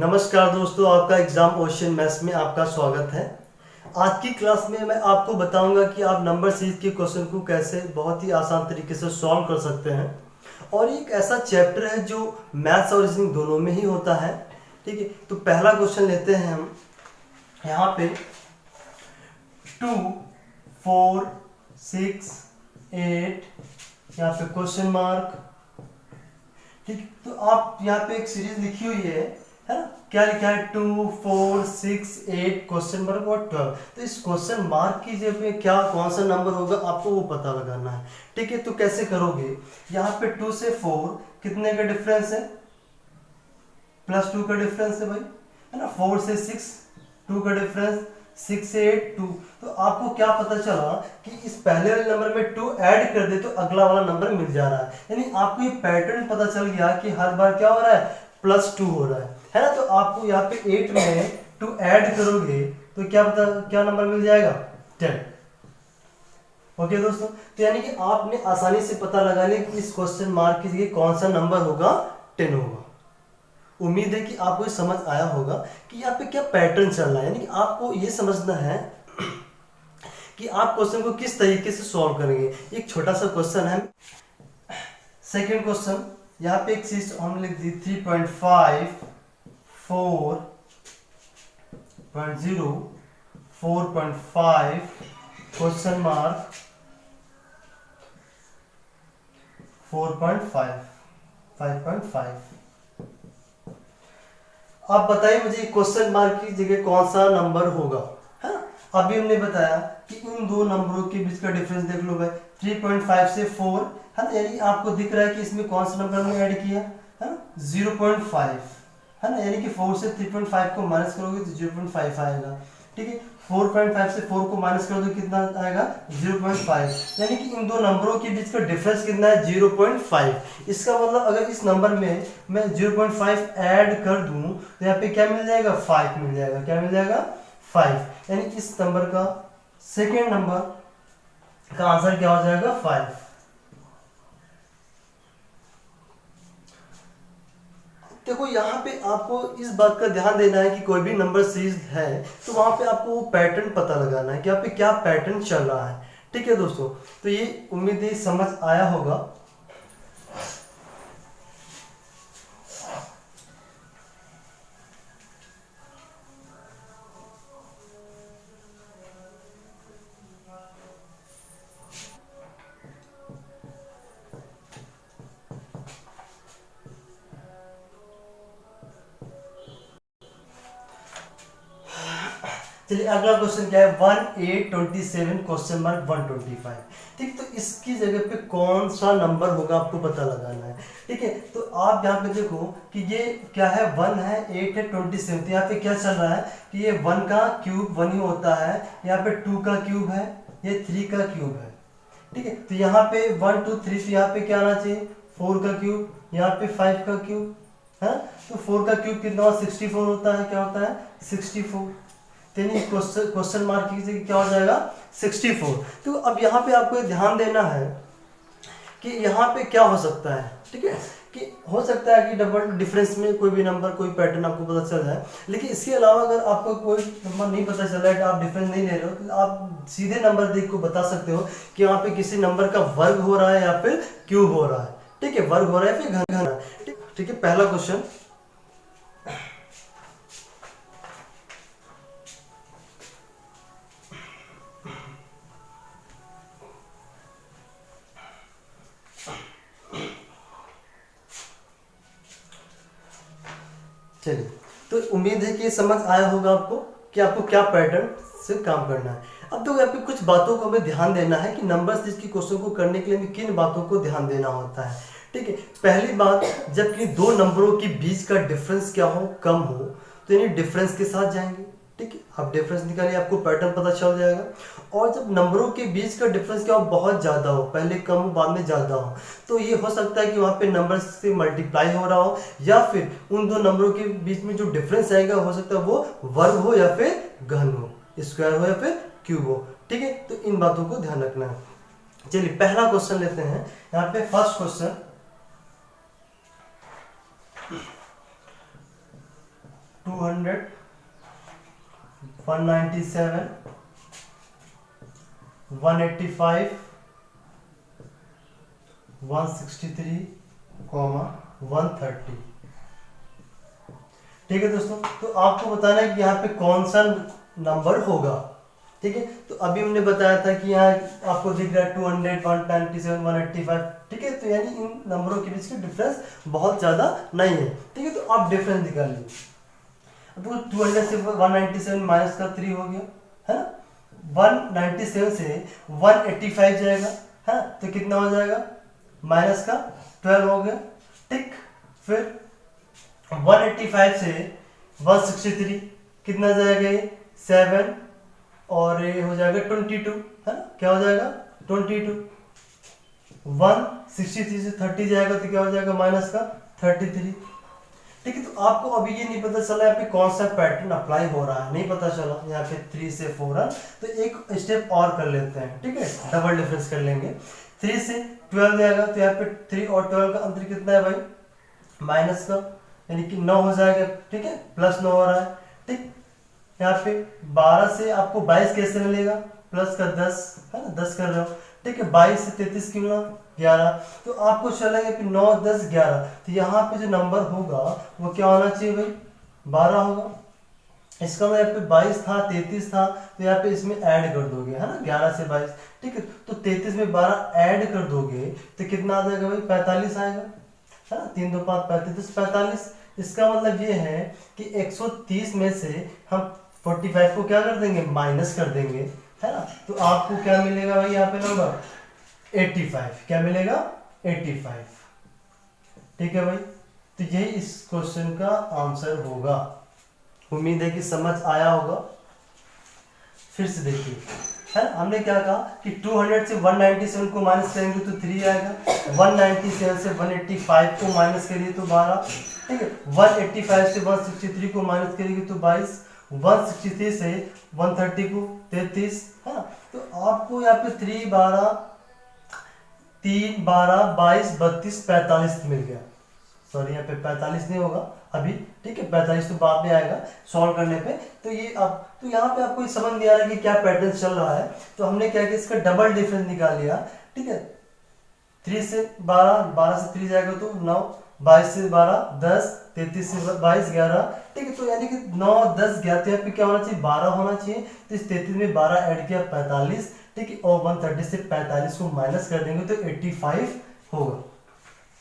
नमस्कार दोस्तों, आपका एग्जाम क्वेश्चन मैथ्स में आपका स्वागत है। आज की क्लास में मैं आपको बताऊंगा कि आप नंबर सीरीज के क्वेश्चन को कैसे बहुत ही आसान तरीके से सॉल्व कर सकते हैं। और एक ऐसा चैप्टर है जो मैथ्स और रीजनिंग दोनों में ही होता है। ठीक है, तो पहला क्वेश्चन लेते हैं हम। यहाँ पे 2, 4, 6, 8, यहाँ पे क्वेश्चन मार्क। ठीक, तो आप यहाँ पे एक सीरीज लिखी हुई है ना? क्या लिखा है? 2, 4, 6, 8 क्वेश्चन मार्क और 12। तो इस क्वेश्चन मार्क की जगह पे क्या कौन सा नंबर होगा आपको वो पता लगाना है। ठीक है, तो कैसे करोगे? यहाँ पे 2 से 4 कितने का डिफरेंस है? +2 का डिफरेंस है भाई, है ना। 4 से 6 2 का डिफरेंस, 6 से 8 2। तो आपको क्या पता चला कि इस पहले वाले नंबर में 2 ऐड कर दे तो अगला वाला नंबर मिल जा रहा है। यानी आपको ये पैटर्न पता चल गया कि हर बार क्या हो रहा है? +2 हो रहा है ना। तो आपको यहाँ पे 8 में 2 ऐड करोगे तो क्या नंबर मिल जाएगा? 10। ओके दोस्तों, तो यानी कि आपने आसानी से पता लगा लिया कि इस क्वेश्चन मार्क की जगह कौन सा नंबर होगा? 10 होगा। उम्मीद है कि आपको ये समझ आया होगा कि यहाँ पे क्या पैटर्न चल रहा है। यानी कि आपको ये समझना है कि आप क्वेश्चन को किस तरीके से सॉल्व करेंगे। एक छोटा सा क्वेश्चन है। सेकंड क्वेश्चन, यहाँ पे एक चीज हमने लिख दी 3.5, 4.0, 4.5 क्वेश्चन मार्क 4.5, 5.5। आप बताइए मुझे क्वेश्चन मार्क की जगह कौन सा नंबर होगा, है ना। अभी हमने बताया कि इन दो नंबरों के बीच का डिफरेंस देख लो भाई, 3.5 से 4, है ना। यानी आपको दिख रहा है कि इसमें कौन सा नंबर हमने ऐड किया, है ना, 0.5, है ना। यानी कि 4 से 3.5 को माइनस करोगे तो 0.5 आएगा। ठीक है, 4.5 से 4 को माइनस करोगे तो कितना आएगा? 0.5। यानी कि इन दो नंबरों के बीच का डिफरेंस कितना है? 0.5। इसका मतलब अगर इस नंबर में मैं 0.5 ऐड कर दूं तो यहाँ पे क्या मिल जाएगा? 5 मिल जाएगा। क्या मिल जाएगा? 5। यानी इस नंबर का सेकेंड नंबर का आंसर क्या हो जाएगा? 5। देखो यहाँ पे आपको इस बात का ध्यान देना है कि कोई भी नंबर सीरीज है तो वहां पे आपको वो पैटर्न पता लगाना है कि यहाँ पे क्या पैटर्न चल रहा है। ठीक है दोस्तों, तो ये उम्मीद है समझ आया होगा। चलिए अगला क्वेश्चन क्या है? 1827 क्वेश्चन मार्क 125। ठीक, तो इसकी जगह पे कौन सा नंबर होगा आपको पता लगाना है। ठीक है, तो आप यहाँ पे देखो कि ये क्या है? 1 है, 8 है, 27। तो यहाँ पे क्या चल रहा है कि ये 1 का क्यूब 1 ही होता है, यहाँ पे 2 का क्यूब है, ये 3 का क्यूब है। ठीक है, तो यहाँ पे 1 2 3, तो यहाँ पे क्या आना चाहिए? 4 का क्यूब, यहाँ पे 5 का क्यूब है। तो 4 का क्यूब कितना? 64 होता है। क्या होता है? 64। तो क्वेश्चन मार्क की क्या हो जाएगा? 64। तो अब यहाँ पे आपको ध्यान देना है कि यहाँ पे क्या हो सकता है। ठीक है, कि हो सकता है कि डबल डिफरेंस में कोई भी नंबर, कोई पैटर्न आपको पता चल जाए। लेकिन इसके अलावा अगर आपको कोई नंबर नहीं पता चल रहा है कि आप डिफरेंस नहीं ले रहे हो तो आप सीधे नंबर देख को बता सकते हो कि यहाँ पे किसी नंबर का वर्ग हो रहा है या फिर क्यूब हो रहा है। ठीक है, वर्ग हो रहा है फिर घन हो रहा है। ठीक है, पहला क्वेश्चन। चलिए, तो उम्मीद है कि समझ आया होगा आपको कि आपको क्या पैटर्न से काम करना है। अब तो यहाँ पे कुछ बातों को हमें ध्यान देना है कि नंबर सीरीज की क्वेश्चन को करने के लिए हमें किन बातों को ध्यान देना होता है। ठीक है, पहली बात, जबकि दो नंबरों के बीच का डिफरेंस क्या हो? कम हो, तो यानी डिफरेंस के साथ जाएंगे। ठीक है, आप डिफरेंस निकालिए, आपको पैटर्न पता चल जाएगा। और जब नंबरों के बीच का डिफरेंस क्या हो? बहुत ज़्यादा हो, पहले कम हो बाद में ज़्यादा हो, तो ये हो सकता है कि वहाँ पे नंबर से मल्टीप्लाई हो रहा हो, या फिर उन दो नंबरों के बीच में जो डिफरेंस आएगा हो सकता है वो वर्ग हो या फिर घन हो, स्क्वायर हो या फिर क्यूब हो। ठीक है, तो इन बातों को ध्यान रखना है। चलिए पहला क्वेश्चन लेते हैं। यहाँ पे फर्स्ट क्वेश्चन, 200, 197, 185, 163, 130। ठीक है दोस्तों, तो आपको बताना है कि यहाँ पे कौन सा नंबर होगा। ठीक है, तो अभी हमने बताया था कि यहाँ आपको दिख रहा है 200, 197, 185। ठीक है, तो यानी इन नंबरों के बीच का डिफरेंस बहुत ज़्यादा नहीं है। ठीक है, तो आप डिफरेंस निकालिए। तो 200 से 197 माइनस का 3 हो गया, है ना। 197 से 185 जाएगा, है ना, तो कितना हो जाएगा, माइनस का 12 हो गया। ठीक, फिर 185 से 163 कितना जाएगा, ये 7 और ये हो जाएगा 22, है ना, क्या हो जाएगा 22। 163 से 30 जाएगा तो क्या हो जाएगा, माइनस का 33। ठीक है, तो आपको अभी ये नहीं पता चला यहाँ पे कौन सा पैटर्न अप्लाई हो रहा है, नहीं पता चला यहाँ पे 3 से 4 है, तो एक स्टेप और कर लेते हैं। ठीक है, डबल डिफरेंस कर लेंगे। 3 से 12 जाएगा तो यहाँ पे 3 और 12 का अंतर कितना है भाई, माइनस का, यानी कि 9 हो जाएगा। ठीक है, प्लस 9 हो रहा है। ठीक, यहाँ पे 12 से आपको 22 कैसे मिलेगा, प्लस का 10, है ना, 10 कर रहे हो। ठीक है, 22 से 33 की गुणा 11, तो आपको चलेगा कि 9, 10, 11, तो यहाँ पे जो नंबर होगा वो क्या होना चाहिए भाई, 12 होगा। इसका मतलब यहाँ पे 22 था, 33 था, तो यहाँ पे इसमें ऐड कर दोगे, है ना, 11 से 22। ठीक है, तो 33 में 12 ऐड कर दोगे तो कितना आ जाएगा भाई, 45 आएगा, है ना। 3 2 5 35, 45। इसका मतलब ये है कि 130 में से हम 45 को क्या कर देंगे, माइनस कर देंगे, है ना, तो आपको क्या मिलेगा भाई, यहाँ पे नंबर 85। क्या मिलेगा, 85। ठीक है भाई, तो यही इस क्वेश्चन का आंसर होगा। उम्मीद है कि समझ आया होगा। फिर से देखिए, है ना, हमने क्या कहा कि 200 से 197 को माइनस करेंगे तो 3 आएगा, 197 से 185 को माइनस करिए तो 12। ठीक है, 185 से 163 को माइनस करेंगे तो 22, 163 से 130 को 33, है ना। तो आपको यहाँ पे 3 12 3 12 22 32 45 मिल गया। सॉरी, यहाँ पे 45 नहीं होगा अभी। ठीक है, 45 तो बाद में आएगा सॉल्व करने पे। तो ये अब तो यहाँ पे आपको समझ नहीं आ रहा है कि क्या पैटर्न चल रहा है, तो हमने क्या किया, इसका डबल डिफरेंस निकाल लिया। ठीक है, 3 से 12, 12 से 3 जाएगा तो 9, 22 से 12 10, 33 से 22 11। ठीक है, तो यानी कि 9 10 11, तो यहाँ पे क्या होना चाहिए, 12 होना चाहिए। तो इस 33 में 12 ऐड किया 45। ठीक है, और 130 से 45 को माइनस कर देंगे तो 85 होगा।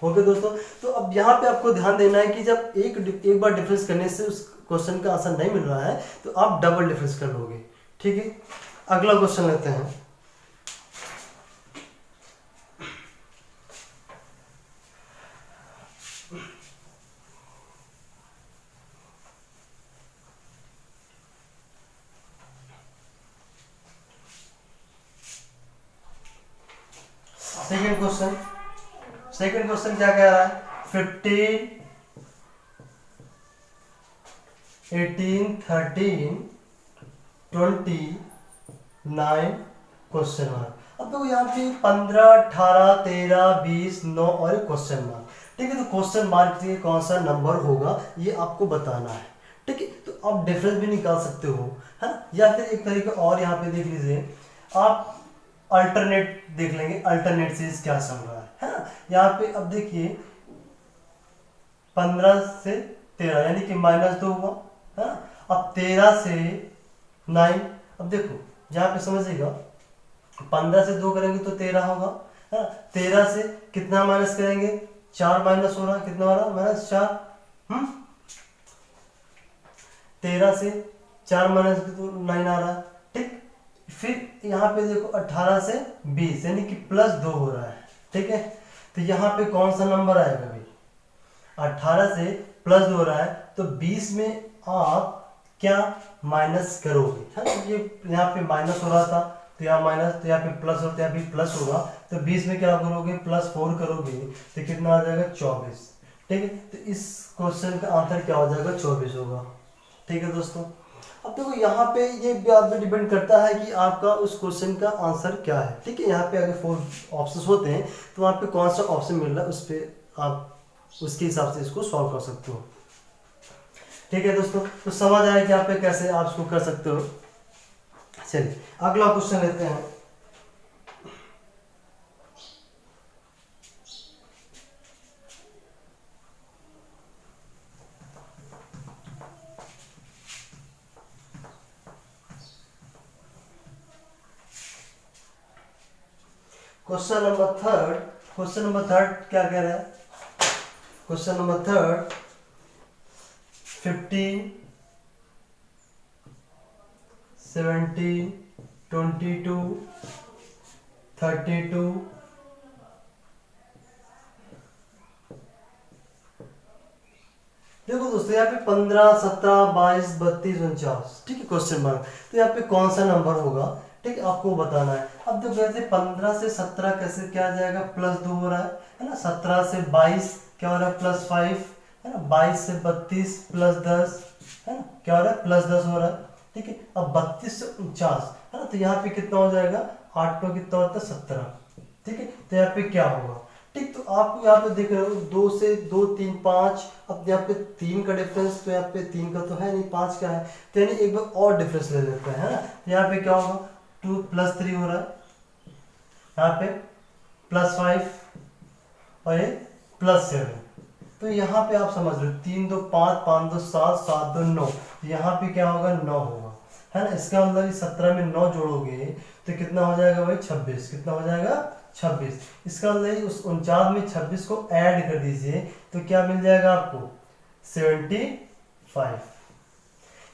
ओके दोस्तों, तो अब यहाँ पे आपको ध्यान देना है कि जब एक बार डिफरेंस करने से उस क्वेश्चन का आंसर नहीं मिल रहा है तो आप डबल डिफरेंस कर लोगे। ठीक है, अगला क्वेश्चन लेते हैं। सेकंड क्वेश्चन क्या कह रहा है, 15 18 13 29 क्वेश्चन मार्क। अब देखो यहाँ पे 15 18 13 20 9 और क्वेश्चन मार्क। ठीक है, तो क्वेश्चन मार्क से कौन सा नंबर होगा ये आपको बताना है। ठीक है, तो आप डिफरेंस भी निकाल सकते हो, है ना, या फिर एक तरीके और यहाँ पे देख लीजिए, आप अल्टरनेट देख लेंगे, अल्टरनेट से क्या चल रहा है ना। यहाँ पे अब देखिए 15 से 13 यानी कि -2 हुआ, है ना। अब 13 से 9, अब देखो यहाँ पे समझिएगा, 15 से 2 करेंगे तो 13 होगा, है ना। 13 से कितना माइनस करेंगे, 4 माइनस हो रहा है, कितना हो रहा है, -4। 13 से 4 माइनस तो 9 आ रहा है। ठीक, फिर यहाँ पे देखो 18 से 20 यानी कि +2 हो रहा है। ठीक है, तो यहाँ पे कौन सा नंबर आएगा भाई, 18 से +2 हो रहा है तो 20 में आप क्या माइनस करोगे, है ना। ये यहाँ पे माइनस हो रहा था तो यहाँ माइनस, तो यहाँ पे प्लस होता है, अभी प्लस होगा, तो 20 में क्या करोगे, +4 करोगे तो कितना आ जाएगा, 24। ठीक है, तो इस क्वेश्चन का आंसर क्या हो जाएगा, 24 होगा। ठीक है दोस्तों, अब देखो यहाँ पे ये बात भी डिपेंड करता है कि आपका उस क्वेश्चन का आंसर क्या है। ठीक है, यहाँ पे अगर 4 ऑप्शंस होते हैं तो वहाँ पे कौन सा ऑप्शन मिल रहा है उस पर आप उसके हिसाब से इसको सॉल्व कर सकते हो। ठीक है दोस्तों, तो समझ आया कि आप पे कैसे आप इसको कर सकते हो। चलिए अगला क्वेश्चन लेते हैं। क्वेश्चन नंबर थर्ड क्या कह रहा है? क्वेश्चन नंबर थर्ड 15, 17, 22, 32, देखो दोस्तों यहाँ पे 15, 17, 22, 32, 49, ठीक है क्वेश्चन मार्क। तो यहाँ पे कौन सा नंबर होगा, ठीक है आपको बताना है। अब देखो जैसे 15 से 17 कैसे क्या आ जाएगा, +2 हो रहा है ना। 17 से 22 क्या हो रहा है, +5 है ना। 22 से 32 +10 है ना, क्या हो रहा है, +10 हो रहा है, ठीक है। अब 32 से 49 है ना, तो यहाँ पे कितना हो जाएगा, 8 में कितना होता है, 17, ठीक है। तो यहाँ पे क्या होगा, ठीक। तो आप यहाँ पे देख रहे हो 2 से 2, 3, 5। अब यहाँ पे 3 का डिफरेंस, तो यहाँ पे 3 का तो है नहीं, 5 का है, तो यानी एक बार और डिफरेंस ले लेते हैं, है ना। यहाँ पे क्या होगा, 2 + 3 हो रहा है, यहाँ पे +5 और ये +7। तो यहाँ पे आप समझ रहे हो 3, 2, 5, 5, 2, 7, 7, 2, 9। यहाँ पे क्या होगा, 9 होगा, है ना। इसका मतलब 17 में 9 जोड़ोगे तो कितना हो जाएगा भाई, 26। कितना हो जाएगा, 26। इसका मतलब उस 49 में 26 को ऐड कर दीजिए तो क्या मिल जाएगा आपको, 75।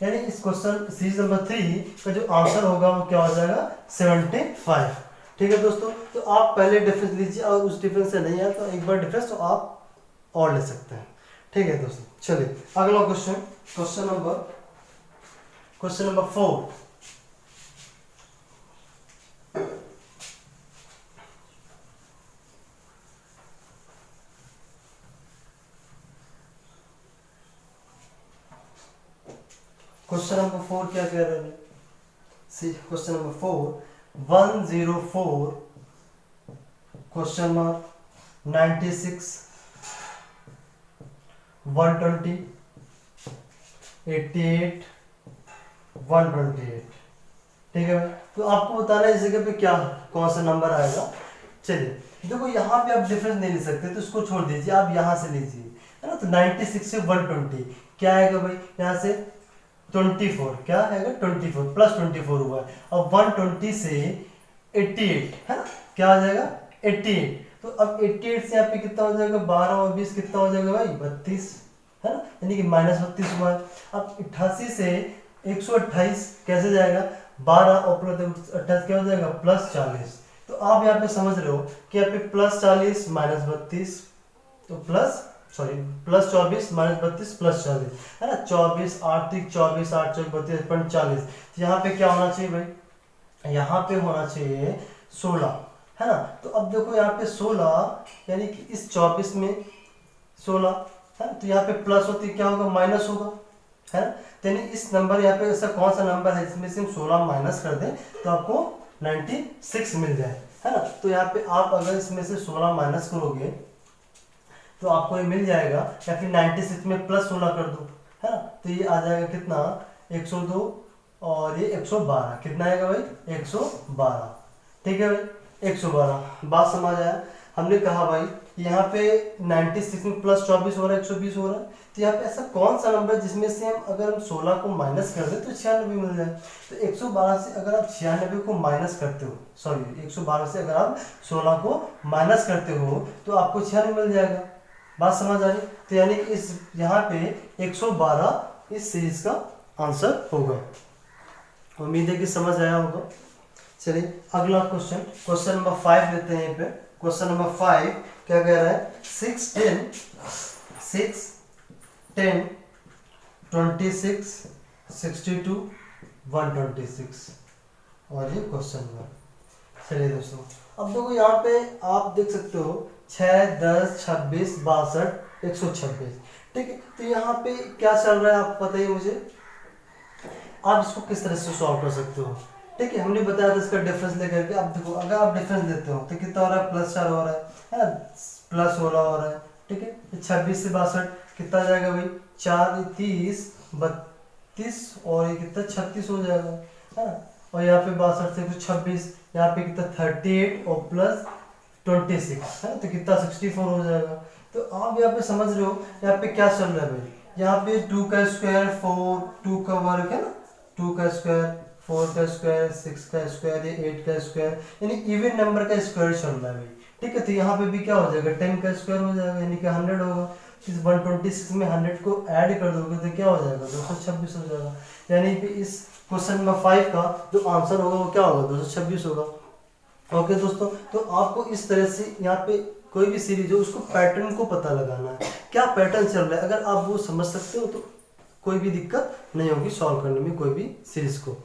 यानी इस क्वेश्चन सीरीज नंबर 3 का जो आंसर होगा वो क्या हो जाएगा, 75। ठीक है दोस्तों, तो आप पहले डिफरेंस लीजिए और उस डिफरेंस से नहीं आया तो एक बार डिफरेंस तो आप और ले सकते हैं। ठीक है दोस्तों, चलिए अगला question, question number 4। Question number 4 क्या कह रहे हैं, सी क्वेश्चन नंबर 4 104 क्वेश्चन मार्क 96 120 88 128। ठीक है, तो आपको बताना है इस जगह पे क्या कौन सा नंबर आएगा। चलिए देखो यहाँ पे आप डिफरेंस नहीं ले सकते तो इसको छोड़ दीजिए, आप यहाँ से लीजिए, है ना। तो 96 से 120 क्या आएगा भाई, यहाँ से 24 क्या आएगा, 24 +24 हुआ है। अब 120 से 88 है ना, क्या आ जाएगा 88। तो अब 88 से यहाँ पे कितना हो जाएगा, 12 और 20 कितना हो जाएगा भाई, 32 है ना, यानी कि -32 हुआ है। अब 88 से 128 कैसे जाएगा, 12 और +28 क्या हो जाएगा, +40। तो आप यहाँ पे समझ रहे हो कि यहाँ पे +40 -32 तो +24 -32 +40 है ना। 24 8 3 24 8 4 32 40। तो यहाँ पे क्या होना चाहिए भाई, यहाँ पे होना चाहिए 16 है ना। तो अब देखो यहाँ पे 16 यानी कि इस 24 में 16 है, तो यहाँ पे प्लस होती क्या होगा, माइनस होगा, है ना। तो यानी इस नंबर यहाँ पे ऐसा कौन सा नंबर है जिसमें से हम 16 माइनस कर दें तो आपको 96 मिल जाए, है ना। तो यहाँ पे आप अगर इसमें से 16 माइनस करोगे तो आपको ये मिल जाएगा, या फिर 96 में +16 कर दो, है ना। तो ये आ जाएगा कितना, 102 और ये 112, कितना आएगा भाई, 112। ठीक है भाई, 112 बात समझ आया। हमने कहा भाई यहाँ पे 96 में +24 हो रहा है, 120 हो रहा है। तो यहाँ पे ऐसा कौन सा नंबर जिसमें से हम अगर हम 16 को माइनस कर दें तो 96 मिल जाए। तो 112 से अगर आप 96 को माइनस करते हो, सॉरी 112 से अगर आप 16 को माइनस करते हो तो आपको 96 मिल जाएगा। बात समझ आ रही। तो यानी कि इस यहाँ पे 112 इस सीरीज का आंसर होगा। उम्मीद है कि समझ आया होगा। चलिए अगला क्वेश्चन, क्वेश्चन नंबर 5 लेते हैं। यहाँ पे क्वेश्चन नंबर 5 क्या कह रहा है, 6 10 26 62 126 और ये क्वेश्चन नंबर। चलिए दोस्तों, अब देखो यहाँ पे आप देख सकते हो 6 10 26 62 126। ठीक है, तो यहाँ पे क्या चल रहा है आप बताइए मुझे, आप इसको किस तरह से सॉल्व कर सकते हो। ठीक है, हमने बताया था इसका डिफरेंस लेकर के। अब देखो अगर आप डिफरेंस देते हो तो कितना हो रहा है, +4 हो रहा है ना, +16 हो रहा है। ठीक है, 26 से 62 कितना आ जाएगा भाई, 4 30 32 और ये कितना 36 हो जाएगा, है ना। और यहाँ पे 62 से कुछ 26, यहाँ पे कितना 38 और प्लस 26, है ना, तो कितना 64 हो जाएगा। तो आप यहाँ पे समझ रहे हो यहाँ पे क्या चल रहा है भाई, यहाँ पे 2 का स्क्वायर 4, 2 का वर्ग है ना, 2 का स्क्वायर 4 का स्क्वायर 6 का स्क्वायर या 8 का स्क्वायर, यानी इवन नंबर का स्क्वायर चल रहा है भाई, ठीक है। तो यहाँ पे भी क्या हो जाएगा 10 का स्क्वायर हो जाएगा, यानी कि 100 होगा। इस 126 में 100 को ऐड कर दोगे तो क्या हो जाएगा 226 हो जाएगा, यानी कि इस क्वेश्चन नंबर 5 का जो आंसर होगा वो क्या होगा 226 होगा। ओके दोस्तों, तो आपको इस तरह से यहाँ पे कोई भी सीरीज हो उसको पैटर्न को पता लगाना है, क्या पैटर्न चल रहा है। अगर आप वो समझ सकते हो तो कोई भी दिक्कत नहीं होगी सॉल्व करने में कोई भी सीरीज को।